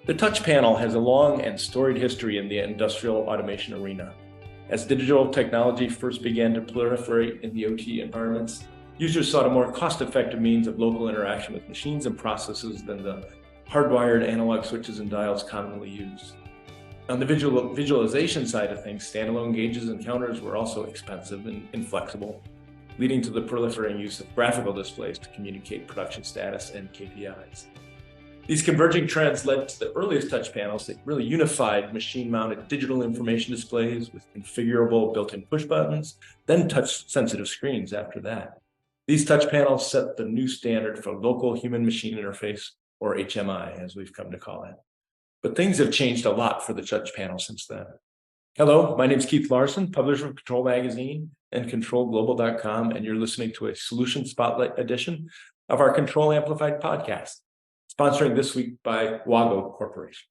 The touch panel has a long and storied history in the industrial automation arena. As digital technology first began to proliferate in the OT environments, users sought a more cost-effective means of local interaction with machines and processes than the hardwired analog switches and dials commonly used. On the visualization side of things, standalone gauges and counters were also expensive and inflexible, leading to the proliferating use of graphical displays to communicate production status and KPIs. These converging trends led to the earliest touch panels that really unified machine-mounted digital information displays with configurable built-in push buttons, then touch-sensitive screens after that. These touch panels set the new standard for local human-machine interface, or HMI, as we've come to call it. But things have changed a lot for the touch panel since then. Hello, my name is Keith Larson, publisher of Control Magazine and ControlGlobal.com, and you're listening to a Solution Spotlight edition of our Control Amplified podcast, sponsoring this week by Wago Corporation.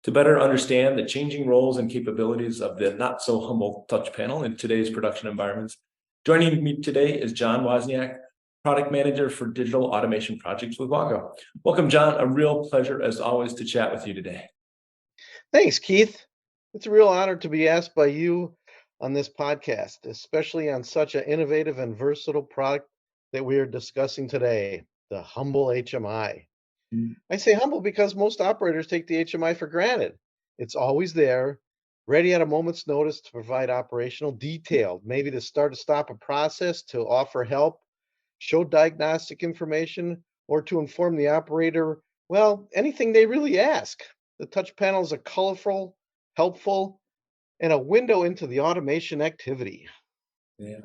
To better understand the changing roles and capabilities of the not-so-humble touch panel in today's production environments, joining me today is John Wozniak, Product Manager for Digital Automation Projects with Wago. Welcome, John. A real pleasure, as always, to chat with you today. Thanks, Keith. It's a real honor to be asked by you on this podcast, especially on such an innovative and versatile product that we are discussing today, the humble HMI. I say humble because most operators take the HMI for granted. It's always there, ready at a moment's notice to provide operational detail, maybe to start or stop a process, to offer help, show diagnostic information, or to inform the operator, well, anything they really ask. The touch panel is a colorful, helpful, and a window into the automation activity. Yeah,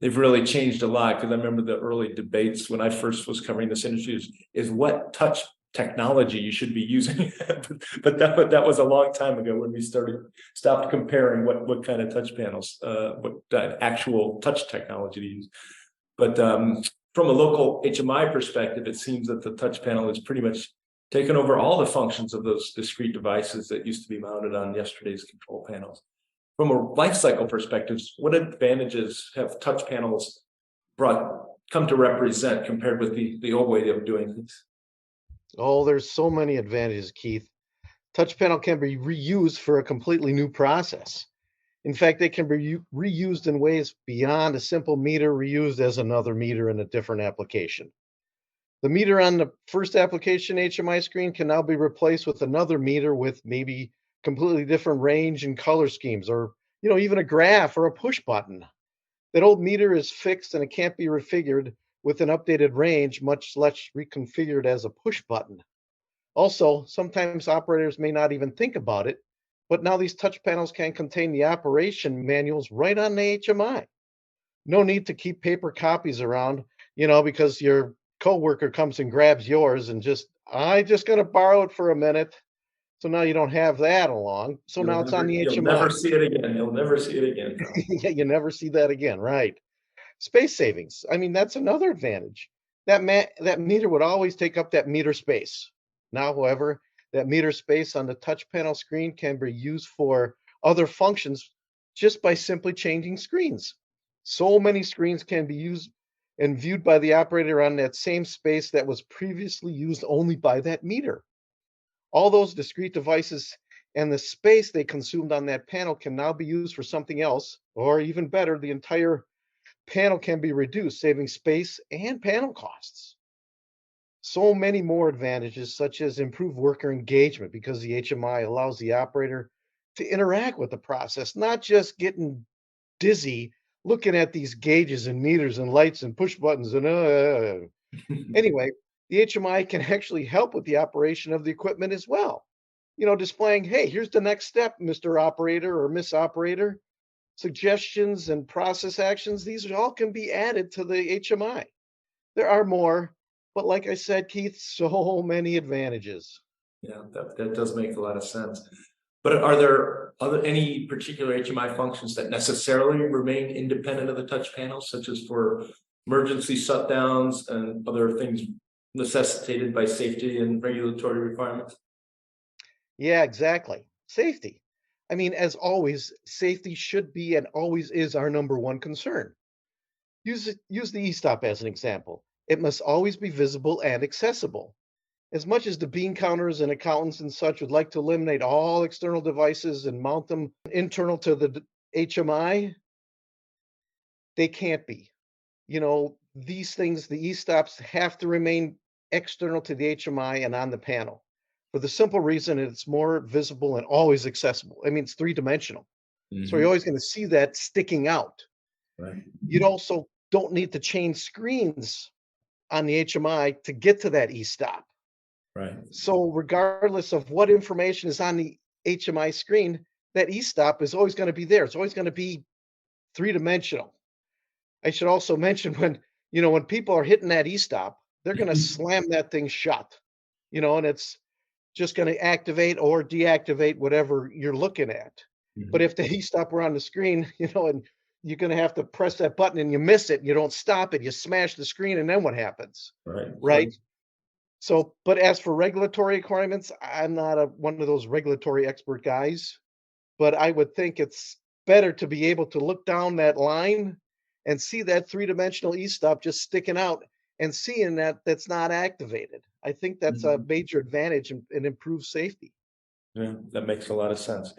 they've really changed a lot, because I remember the early debates when I first was covering this industry is what touch technology you should be using. but that was a long time ago when we stopped comparing what kind of touch panels, what actual touch technology to use. But from a local HMI perspective, it seems that the touch panel is pretty much taken over all the functions of those discrete devices that used to be mounted on yesterday's control panels. From a life cycle perspective, what advantages have touch panels come to represent compared with the old way of doing things? Oh, there's so many advantages, Keith. Touch panel can be reused for a completely new process. In fact, they can be reused in ways beyond a simple meter reused as another meter in a different application. The meter on the first application HMI screen can now be replaced with another meter with maybe completely different range and color schemes, or even a graph or a push button. That old meter is fixed and it can't be refigured with an updated range, much less reconfigured as a push button. Also, sometimes operators may not even think about it, but now these touch panels can contain the operation manuals right on the HMI. No need to keep paper copies around, because your coworker comes and grabs yours and I just gonna borrow it for a minute. So now you don't have that along. So now it's on the You'll never HMI. see it again. You'll never see it again. Yeah, you never see that again, right? Space savings. I mean, that's another advantage. That meter would always take up that meter space. Now, however, that meter space on the touch panel screen can be used for other functions just by simply changing screens. So many screens can be used and viewed by the operator on that same space that was previously used only by that meter. All those discrete devices and the space they consumed on that panel can now be used for something else, or even better, the entire panel can be reduced, saving space and panel costs. So many more advantages, such as improved worker engagement, because the HMI allows the operator to interact with the process, not just getting dizzy looking at these gauges and meters and lights and push buttons and anyway, the HMI can actually help with the operation of the equipment as well. Displaying, hey, here's the next step, Mr. Operator or Miss Operator. Suggestions and process actions, these all can be added to the HMI. There are more, but like I said, Keith, so many advantages. Yeah, that does make a lot of sense. But are there any particular HMI functions that necessarily remain independent of the touch panel, such as for emergency shutdowns and other things necessitated by safety and regulatory requirements? Yeah, exactly. Safety. I mean, as always, safety should be and always is our number one concern. Use the e-stop as an example. It must always be visible and accessible. As much as the bean counters and accountants and such would like to eliminate all external devices and mount them internal to the HMI, they can't be. These things, the e-stops have to remain external to the HMI and on the panel for the simple reason that it's more visible and always accessible. I mean, it's three-dimensional. So you're Hmm. always going to see that sticking out. Right. You also don't need to change screens on the HMI to get to that e-stop. Right. So regardless of what information is on the HMI screen, that e-stop is always going to be there. It's always going to be three-dimensional. I should also mention when people are hitting that e-stop, they're gonna slam that thing shut, and it's just gonna activate or deactivate whatever you're looking at. But Mhm. if the e-stop were on the screen, and you're gonna have to press that button and you miss it, and you don't stop it, you smash the screen, and then what happens, Right. Right. right? So, but as for regulatory requirements, I'm not one of those regulatory expert guys, but I would think it's better to be able to look down that line and see that three-dimensional e-stop just sticking out and seeing that that's not activated. I think that's a Mhm. major advantage and improves safety. Yeah, that makes a lot of sense.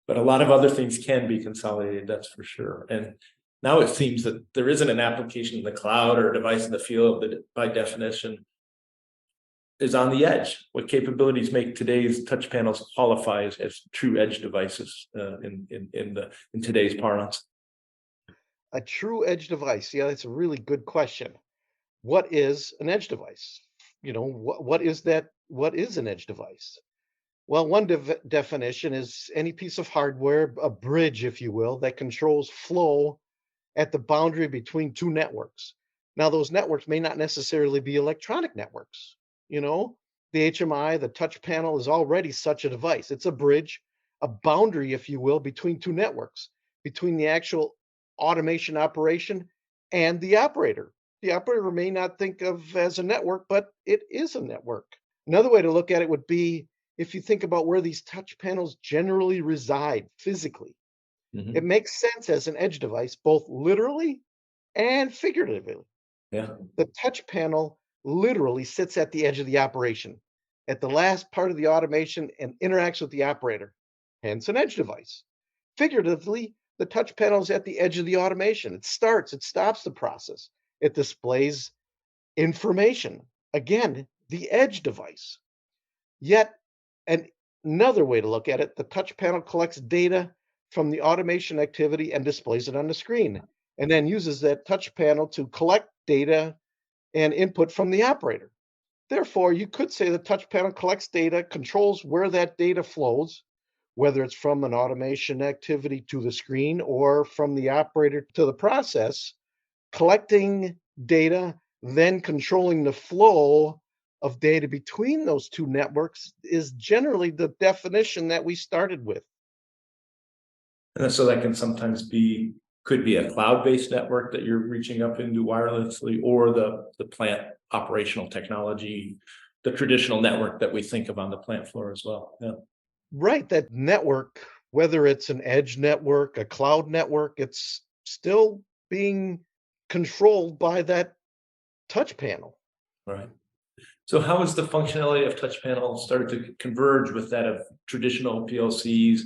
But a lot of other things can be consolidated, that's for sure. And now it seems that there isn't an application in the cloud or a device in the field that by definition is on the edge. What capabilities make today's touch panels qualify as true edge devices in today's parlance? A true edge device. Yeah, that's a really good question. What is an edge device? What is that? What is an edge device? Well, one definition is any piece of hardware, a bridge, if you will, that controls flow at the boundary between two networks. Now, those networks may not necessarily be electronic networks. You know, the HMI, the touch panel is already such a device. It's a bridge, a boundary, if you will, between two networks, between the actual automation operation and the operator. The operator may not think of as a network, but it is a network. Another way to look at it would be if you think about where these touch panels generally reside physically. It Mhm. makes sense as an edge device, both literally and figuratively. Yeah. The touch panel literally sits at the edge of the operation, at the last part of the automation and interacts with the operator, hence an edge device. Figuratively, the touch panel is at the edge of the automation. It stops the process. It displays information. Again, the edge device. Yet, an another way to look at it, the touch panel collects data from the automation activity and displays it on the screen, and then uses that touch panel to collect data and input from the operator. Therefore, you could say the touch panel collects data, controls where that data flows, whether it's from an automation activity to the screen or from the operator to the process, collecting data, then controlling the flow of data between those two networks is generally the definition that we started with. And so that can sometimes be could be a cloud-based network that you're reaching up into wirelessly, or the plant operational technology, the traditional network that we think of on the plant floor as well. Yeah. Right, that network, whether it's an edge network, a cloud network, it's still being controlled by that touch panel. Right. So how has the functionality of touch panel started to converge with that of traditional PLCs,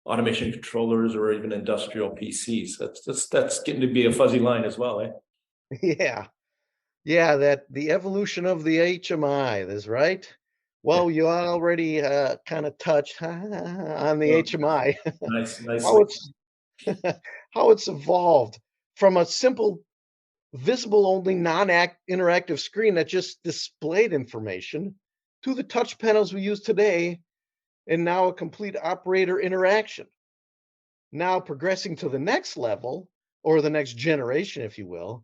automation controllers, or even industrial PCs? That's getting to be a fuzzy line as well, eh? Yeah. Yeah, that the evolution of the HMI is right. Yeah. Well, you already kind of touched on the Oh, HMI, how nicely. it's how it's evolved from a simple visible only non-act interactive screen that just displayed information to the touch panels we use today and now a complete operator interaction. Now progressing to the next level or the next generation, if you will,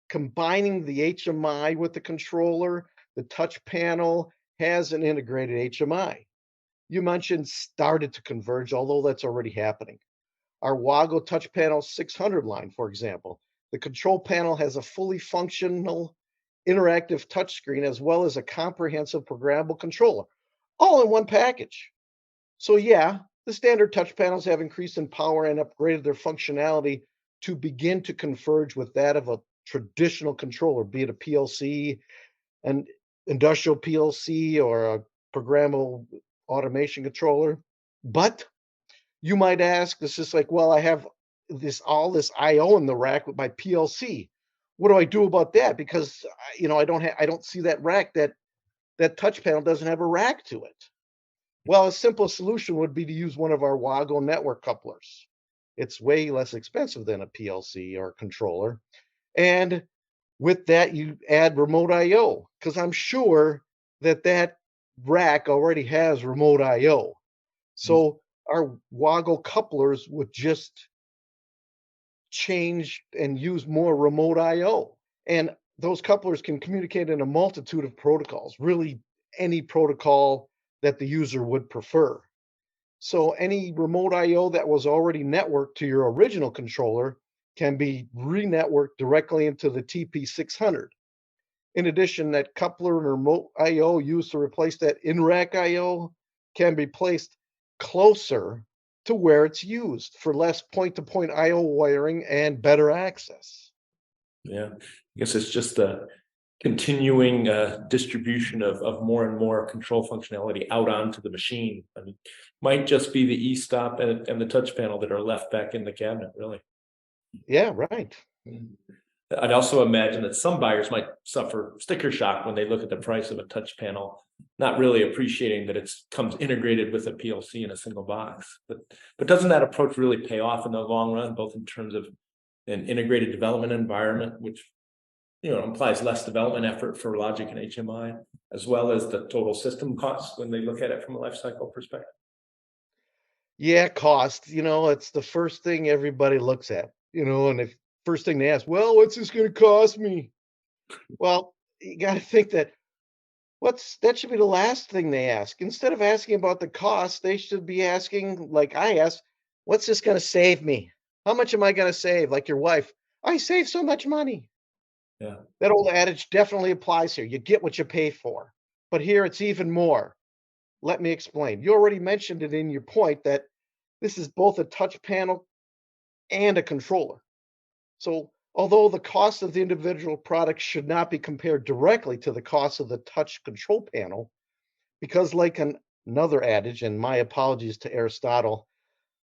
combining the HMI with the controller, the touch panel has an integrated HMI. You mentioned started to converge, although that's already happening. Our Wago touch panel 600 line, for example, the control panel has a fully functional interactive touchscreen as well as a comprehensive programmable controller, all in one package. So, yeah, the standard touch panels have increased in power and upgraded their functionality to begin to converge with that of a traditional controller, be it a PLC. And industrial PLC or a programmable automation controller. But you might ask, it's just like, well, I have this IO in the rack with my PLC. What do I do about that? Because I don't see that rack that touch panel doesn't have a rack to it. Well, a simple solution would be to use one of our Wago network couplers. It's way less expensive than a PLC or a controller. And with that, you add remote IO because I'm sure that rack already has remote IO. So our Wago couplers would just change and use more remote IO. And those couplers can communicate in a multitude of protocols, really any protocol that the user would prefer. So any remote IO that was already networked to your original controller can be re-networked directly into the TP600. In addition, that coupler and remote IO used to replace that in-rack IO can be placed closer to where it's used for less point-to-point IO wiring and better access. Yeah, I guess it's just a continuing distribution of more and more control functionality out onto the machine. I mean, might just be the e-stop and the touch panel that are left back in the cabinet, really. Yeah, right. I'd also imagine that some buyers might suffer sticker shock when they look at the price of a touch panel, not really appreciating that it comes integrated with a PLC in a single box. But doesn't that approach really pay off in the long run, both in terms of an integrated development environment, which implies less development effort for logic and HMI, as well as the total system costs when they look at it from a life cycle perspective? Yeah, cost, it's the first thing everybody looks at, and the first thing they ask, well, what's this going to cost me? Well, you got to think that should be the last thing they ask. Instead of asking about the cost, they should be asking, like I asked, what's this going to save me? How much am I going to save? Like your wife, I save so much money. Yeah. That old adage definitely applies here. You get what you pay for. But here it's even more. Let me explain. You already mentioned it in your point that this is both a touch panel and a controller. So, although the cost of the individual products should not be compared directly to the cost of the touch control panel, because, like another adage, and my apologies to Aristotle,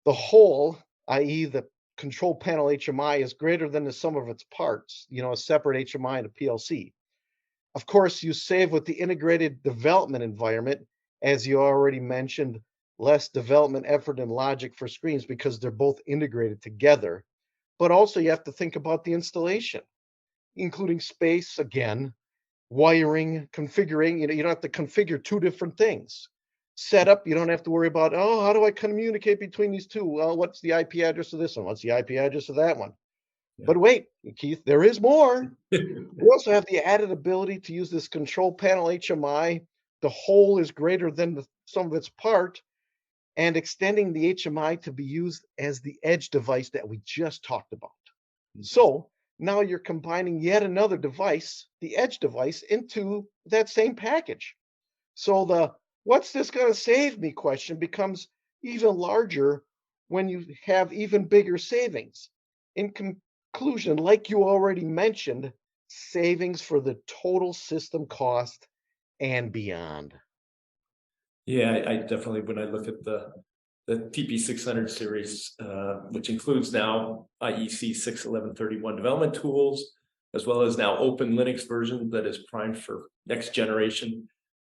the whole, i.e., the control panel HMI, is greater than the sum of its parts, a separate HMI and a PLC. Of course, you save with the integrated development environment, as you already mentioned, less development effort and logic for screens because they're both integrated together. But also, you have to think about the installation, including space again, wiring, configuring. You don't have to configure two different things. Setup, you don't have to worry about, oh, how do I communicate between these two? Well, what's the IP address of this one? What's the IP address of that one? Yeah. But wait, Keith, there is more. We also have the added ability to use this control panel HMI. The whole is greater than the sum of its part, and extending the HMI to be used as the edge device that we just talked about. So now you're combining yet another device, the edge device, into that same package. So the what's this going to save me question becomes even larger when you have even bigger savings. In conclusion, like you already mentioned, savings for the total system cost and beyond. Yeah, I definitely, when I look at the TP600 series, which includes now IEC 61131 development tools, as well as now open Linux version that is primed for next generation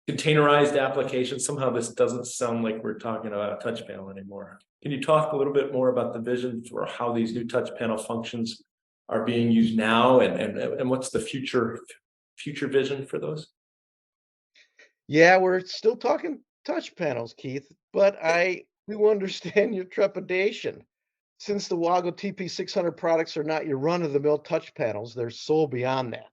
containerized applications. Somehow this doesn't sound like we're talking about a touch panel anymore. Can you talk a little bit more about the vision for how these new touch panel functions are being used now, and what's the future vision for those? Yeah, we're still talking touch panels, Keith, but I do understand your trepidation. Since the Wago TP600 products are not your run of the mill touch panels, they're so beyond that.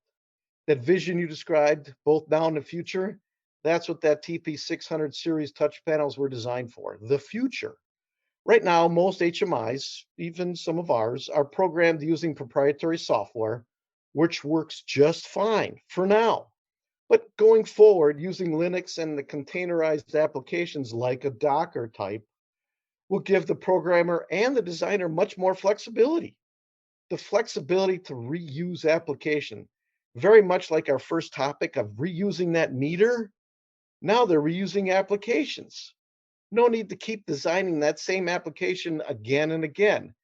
That vision you described, both now and the future, that's what that TP600 series touch panels were designed for, the future. Right now, most HMIs, even some of ours, are programmed using proprietary software, which works just fine for now. But going forward, using Linux and the containerized applications like a Docker type will give the programmer and the designer much more flexibility. The flexibility to reuse application, very much like our first topic of reusing that meter. Now they're reusing applications. No need to keep designing that same application again and again.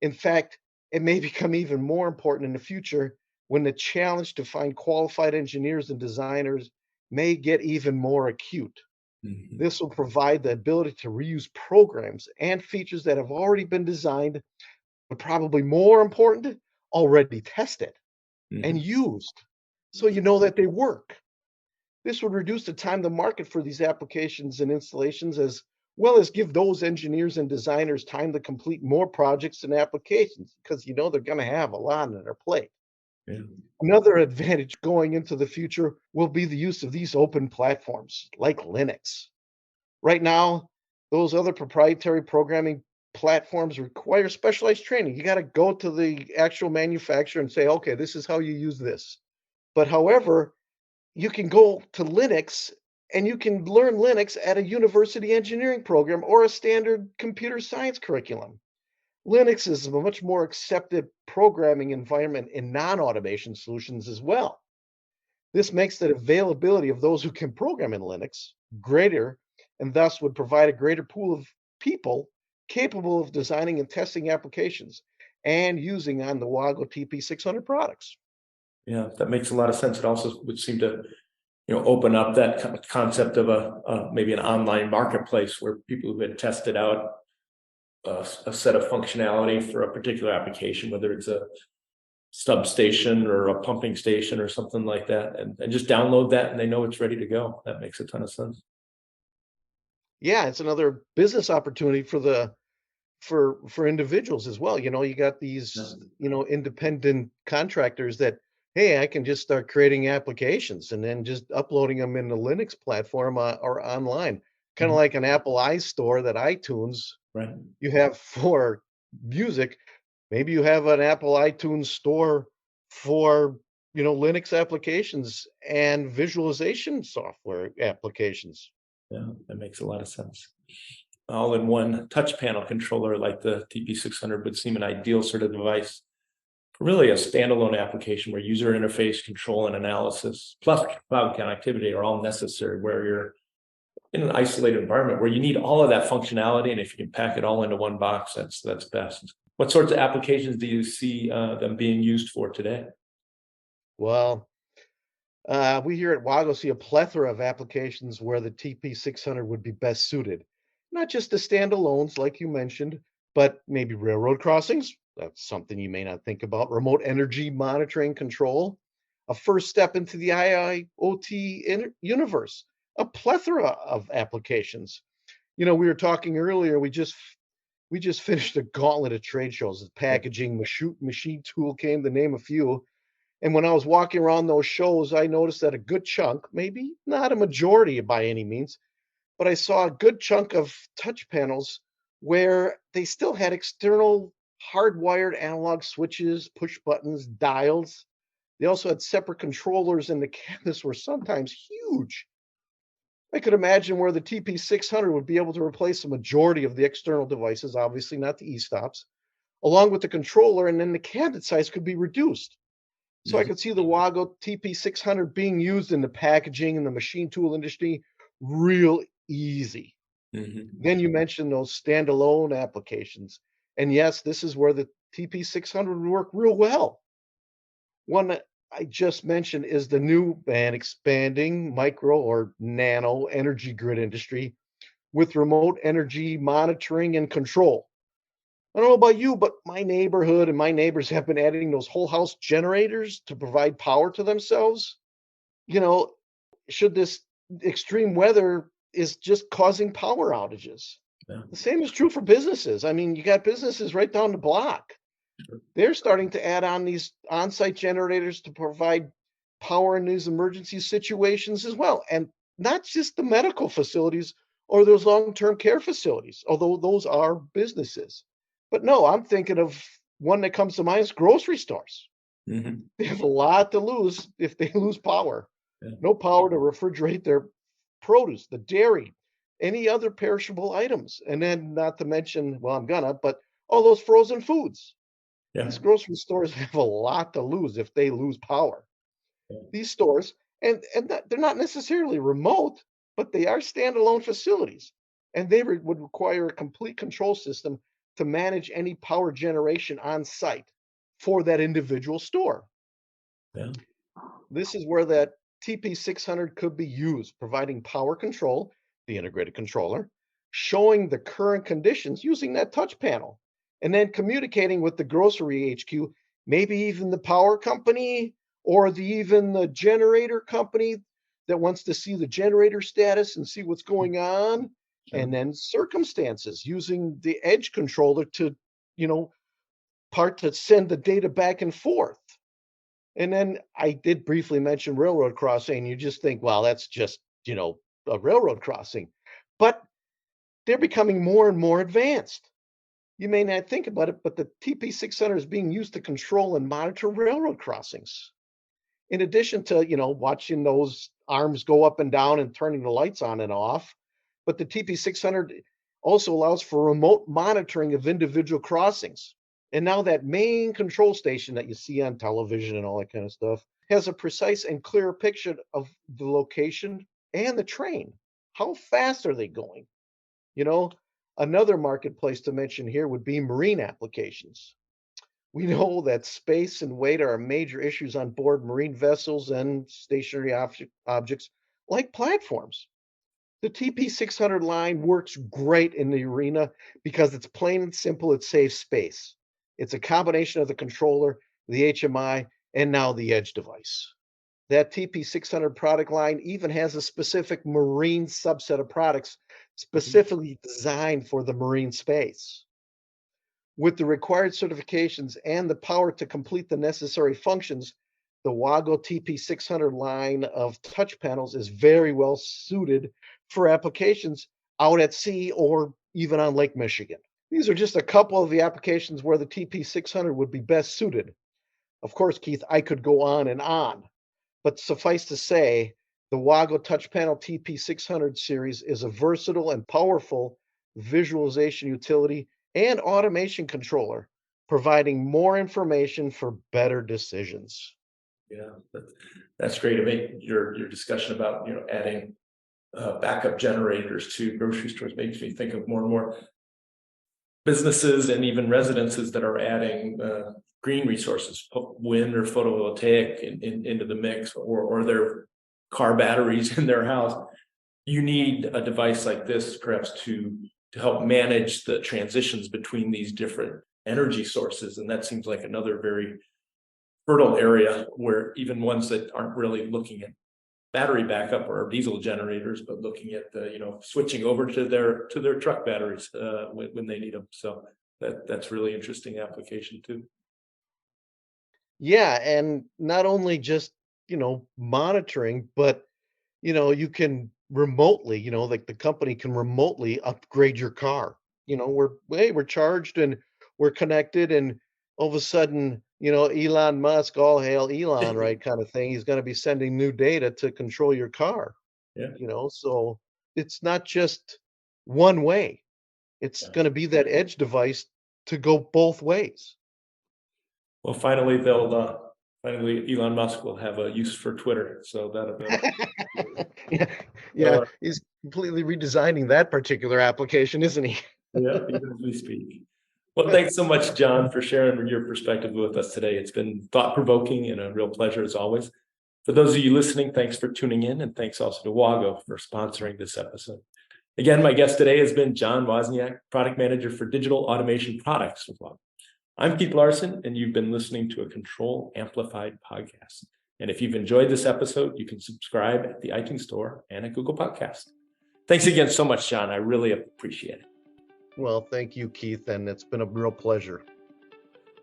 In fact, it may become even more important in the future when the challenge to find qualified engineers and designers may get even more acute. Mhm. This will provide the ability to reuse programs and features that have already been designed, but probably more important, already tested and Mhm. used. So you know that they work. This would reduce the time to market for these applications and installations, as well as give those engineers and designers time to complete more projects and applications because they're going to have a lot on their plate. Yeah. Another advantage going into the future will be the use of these open platforms like Linux. Right now, those other proprietary programming platforms require specialized training. You got to go to the actual manufacturer and say, okay, this is how you use this. But however, you can go to Linux and you can learn Linux at a university engineering program or a standard computer science curriculum. Linux is a much more accepted programming environment in non automation solutions as well. This makes the availability of those who can program in Linux greater and thus would provide a greater pool of people capable of designing and testing applications and using on the Wago TP600 products. Yeah, that makes a lot of sense. It also would seem to, open up that concept of maybe an online marketplace where people who had tested out a set of functionality for a particular application, whether it's a substation or a pumping station or something like that, and just download that and they know it's ready to go. That makes a ton of sense. Yeah, it's another business opportunity for the for individuals as well. You got Yeah. these, independent contractors that, hey, I can just start creating applications and then just uploading them in the Linux platform or online, kind of Mhm. like an Apple iStore that iTunes Right. you have for music. Maybe you have an Apple iTunes store for, Linux applications and visualization software applications. Yeah, that makes a lot of sense. All-in-one touch panel controller like the TP600 would seem an ideal sort of device for really a standalone application where user interface control and analysis plus cloud connectivity are all necessary, where you're in an isolated environment where you need all of that functionality, and if you can pack it all into one box, that's best. What sorts of applications do you see them being used for today? Well, we here at Wago see a plethora of applications where the TP600 would be best suited. Not just the standalones, like you mentioned, but maybe railroad crossings. That's something you may not think about. Remote energy monitoring control, a first step into the IIoT universe, a plethora of applications. We were talking earlier, we just finished a gauntlet of trade shows. The packaging, machine tool came to name a few, and when I was walking around those shows, I noticed that a good chunk, maybe not a majority by any means, but I saw a good chunk of touch panels where they still had external hardwired analog switches, push buttons, dials. They also had separate controllers, and the cabinets were sometimes huge. I could imagine where the TP600 would be able to replace the majority of the external devices, obviously not the e-stops, along with the controller, and then the cabinet size could be reduced. So I Mhm. could see the Wago TP600 being used in the packaging and the machine tool industry real easy. Mhm. Then you mentioned those standalone applications. And yes, this is where the TP600 would work real well. One that I just mentioned is the new and expanding micro or nano energy grid industry with remote energy monitoring and control. I don't know about you, but my neighborhood and my neighbors have been adding those whole house generators to provide power to themselves. You know, should this extreme weather is just causing power outages. Yeah. The same is true for businesses. I mean, you got businesses right down the block. They're starting to add on these on-site generators to provide power in these emergency situations as well. And not just the medical facilities or those long-term care facilities, although those are businesses. But no, I'm thinking of one that comes to mind is grocery stores. Mhm. They have a lot to lose if they lose power. Yeah. No power to refrigerate their produce, the dairy, any other perishable items. And then not to mention, well, I'm gonna, but all those frozen foods. Yeah. These grocery stores have a lot to lose if they lose power. these stores, they're not necessarily remote, but they are standalone facilities, and they would require a complete control system to manage any power generation on site for that individual store. Yeah. This is where that TP600 could be used, providing power control, the integrated controller, showing the current conditions using that touch panel, and then communicating with the grocery HQ, maybe even the power company or even the generator company that wants to see the generator status and see what's going on, Sure. and then circumstances using the edge controller to, you know, part to send the data back and forth. And then I did briefly mention railroad crossing. You just think, well, that's just, a railroad crossing. But they're becoming more and more advanced. You may not think about it, but the TP600 is being used to control and monitor railroad crossings. In addition to, watching those arms go up and down and turning the lights on and off, but the TP600 also allows for remote monitoring of individual crossings. And now that main control station that you see on television and all that kind of stuff has a precise and clear picture of the location and the train. How fast are they going? You know, Another marketplace to mention here would be marine applications. We know that space and weight are major issues on board marine vessels and stationary objects like platforms. The TP600 line works great in the arena because it's plain and simple, it saves space. It's a combination of the controller, the HMI, and now the edge device. That TP600 product line even has a specific marine subset of products specifically designed for the marine space. With the required certifications and the power to complete the necessary functions, the Wago TP600 line of touch panels is very well suited for applications out at sea or even on Lake Michigan. These are just a couple of the applications where the TP600 would be best suited. Of course, Keith, I could go on, but suffice to say, the Wago Touch Panel TP600 series is a versatile and powerful visualization utility and automation controller, providing more information for better decisions. Yeah, that's great. I mean, your discussion about adding backup generators to grocery stores makes me think of more and more businesses and even residences that are adding green resources, wind or photovoltaic into the mix, or their car batteries in their house. You need a device like this perhaps to help manage the transitions between these different energy sources. And that seems like another very fertile area where even ones that aren't really looking at battery backup or diesel generators, but looking at the switching over to their truck batteries when they need them. So that's really interesting application too. Yeah, and not only just, monitoring, but you can remotely, like the company can remotely upgrade your car. We're charged and we're connected, and all of a sudden, Elon Musk, all hail Elon, right, kind of thing. He's going to be sending new data to control your car. Yeah. So it's not just one way. It's Yeah. going to be that edge device to go both ways. Well, finally Elon Musk will have a use for Twitter. So that'll Yeah, yeah, uh, he's completely redesigning that particular application, isn't he? yeah, even as we speak. Well, thanks so much, John, for sharing your perspective with us today. It's been thought-provoking and a real pleasure as always. For those of you listening, thanks for tuning in, and thanks also to Wago for sponsoring this episode. Again, my guest today has been John Wozniak, Product Manager for Digital Automation Products with Wago. I'm Keith Larson, and you've been listening to a Control Amplified podcast. And if you've enjoyed this episode, you can subscribe at the iTunes Store and at Google Podcast. Thanks again so much, John. I really appreciate it. Well, thank you, Keith, and it's been a real pleasure.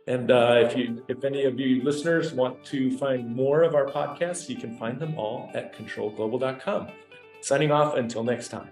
And if any of you listeners want to find more of our podcasts, you can find them all at controlglobal.com. Signing off until next time.